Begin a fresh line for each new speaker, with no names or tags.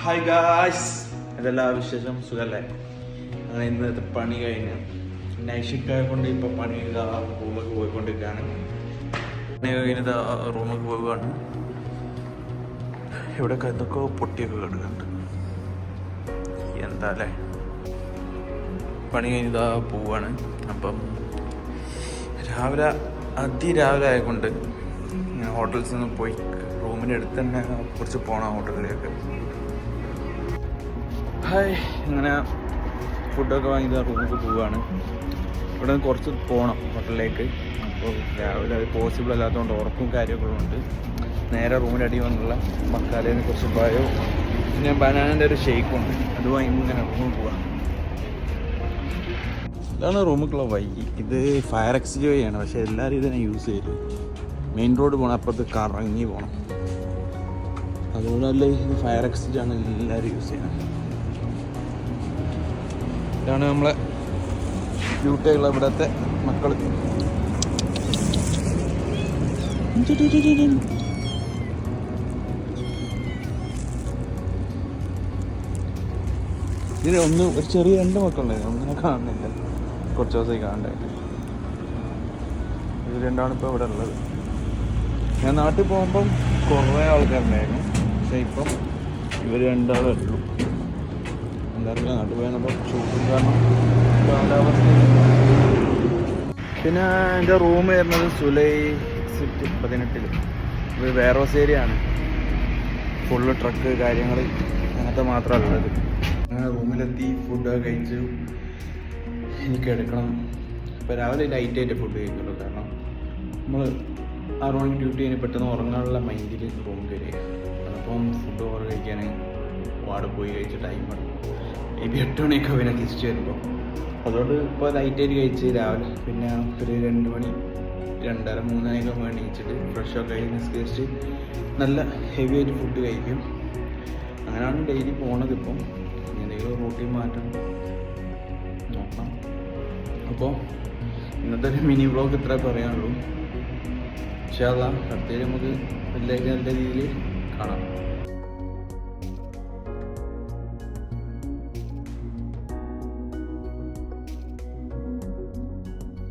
Hi guys, ഇതെല്ലാം വിശേഷം സുഖല്ലേ? അങ്ങനെ ഇന്നത്തെ പണി കഴിഞ്ഞു. നൈറ്റ് ഷിഫ്റ്റ് ആയതുകൊണ്ട് ഇപ്പോൾ പണി ചെയ്ത റൂമൊക്കെ പോയിക്കൊണ്ടിരിക്കുകയാണ്. പണി കഴിഞ്ഞത് റൂമൊക്കെ പോവുകയാണ്. ഇവിടെ എന്തൊക്കെയോ പൊട്ടിയൊക്കെ കിടക്കുന്നുണ്ട്. എന്താ അല്ലേ, പണി കഴിഞ്ഞതാ പോവാണ്. അപ്പം അതിരാവിലെ ആയതുകൊണ്ട് ഞാൻ ഹോട്ടൽസിൽ നിന്ന് പോയി റൂമിൻ്റെ അടുത്ത് തന്നെ കുറച്ച് പോകണം ഹോട്ടലിലേക്ക്. ഹായ്, ഇങ്ങനെ ഫുഡൊക്കെ വാങ്ങിയത് റൂമിലേക്ക് പോവുകയാണ്. ഇവിടെ നിന്ന് കുറച്ച് പോകണം ഹോട്ടലിലേക്ക്. അപ്പോൾ രാവിലെ അത് പോസിബിൾ അല്ലാത്തതുകൊണ്ട് ഉറക്കും കാര്യങ്ങളും ഉണ്ട്. നേരെ റൂമിൻ്റെ അടി വന്നുള്ള മസാലയിൽ നിന്ന് കുറച്ച് പഴവും പിന്നെ ബനാനൻ്റെ ഒരു ഷേക്കുണ്ട്. അത് വാങ്ങി ഇങ്ങനെ റൂമിൽ പോവാം. ഇതാണ് റൂമിലേക്കുള്ള വഴി. ഇത് ഫയർ എക്സ്ചേഞ്ച് വഴിയാണ്, പക്ഷേ എല്ലാവരും ഇതിനെ യൂസ് ചെയ്തു. മെയിൻ റോഡ് പോകണം, അപ്പുറത്ത് കറങ്ങി പോകണം. അതുകൊണ്ടല്ലേ ഇത് ഫയർ എക്സ്ചേഞ്ച് ആണ് എല്ലാവരും യൂസ് ചെയ്യുന്നത്. ഇതാണ് നമ്മളെ ഡ്യൂട്ടിയുള്ള ഇവിടുത്തെ മക്കൾ. ഇതിന് ഒരു ചെറിയ 2 മക്കളുണ്ടായിരുന്നു, ഒന്നിനെ കാണുന്നില്ല. കുറച്ച് ദിവസമായി കാണണ്ടായിട്ട്. ഇത് രണ്ടാണ് ഇപ്പോൾ ഇവിടെ ഉള്ളത്. ഞാൻ നാട്ടിൽ പോകുമ്പം കുറേ ആൾക്കാരുണ്ടായിരുന്നു, പക്ഷേ ഇപ്പം ഇവർ രണ്ടാളേ ഉള്ളൂ. എന്തായാലും നാട്ടിൽ പോയപ്പോൾ ചൂടും കാരണം കാലാവസ്ഥ. പിന്നെ എൻ്റെ റൂം വരുന്നത് സുലൈ സിറ്റി 18. ഇത് വേറോസ് ഏരിയ ആണ്. ഫുള്ള് ട്രക്ക് കാര്യങ്ങൾ അങ്ങനത്തെ മാത്രമല്ല ഉള്ളത്. അങ്ങനെ റൂമിലെത്തി ഫുഡൊക്കെ കഴിച്ചു. എനിക്ക് എടുക്കണം. ഇപ്പോൾ രാവിലെ ലൈറ്റായിട്ട് ഫുഡ് കഴിക്കുള്ളൂ, കാരണം നമ്മൾ 6 മണിക്ക് ഡ്യൂട്ടി കഴിഞ്ഞ് പെട്ടെന്ന് ഉറങ്ങാനുള്ള മൈൻഡിൽ റൂം കയറിയ. അപ്പം ഫുഡ് ഓർഡർ കഴിക്കാൻ വാർഡ് പോയി കഴിച്ച് ടൈം എടുക്കും. മേബി 8 മണിയൊക്കെ പിന്നെ തിരിച്ചു വരുമ്പോൾ. അതുകൊണ്ട് ഇപ്പോൾ ലൈറ്റായിട്ട് കഴിച്ച് രാവിലെ പിന്നെ ഒരു 2 മണി 2:30 3 മണിയൊക്കെ വേണ്ടി കഴിച്ചിട്ട് ഫ്രഷൊക്കെ കഴിഞ്ഞ് നിസ്കരിച്ച് നല്ല ഹെവി ആയിട്ട് ഫുഡ് കഴിക്കും. അങ്ങനെയാണ് ഡെയിലി പോണത്. ഇപ്പം എന്തെങ്കിലും റൂട്ടീൻ മാറ്റം നോക്കണം. അപ്പോൾ ഇന്നത്തെ ഒരു മിനി വ്ളോഗ് ഇത്ര പറയാനുള്ളൂ. പക്ഷേ അടുത്തേക്ക് നമുക്ക് വലിയ നല്ല രീതിയിൽ കാണാം.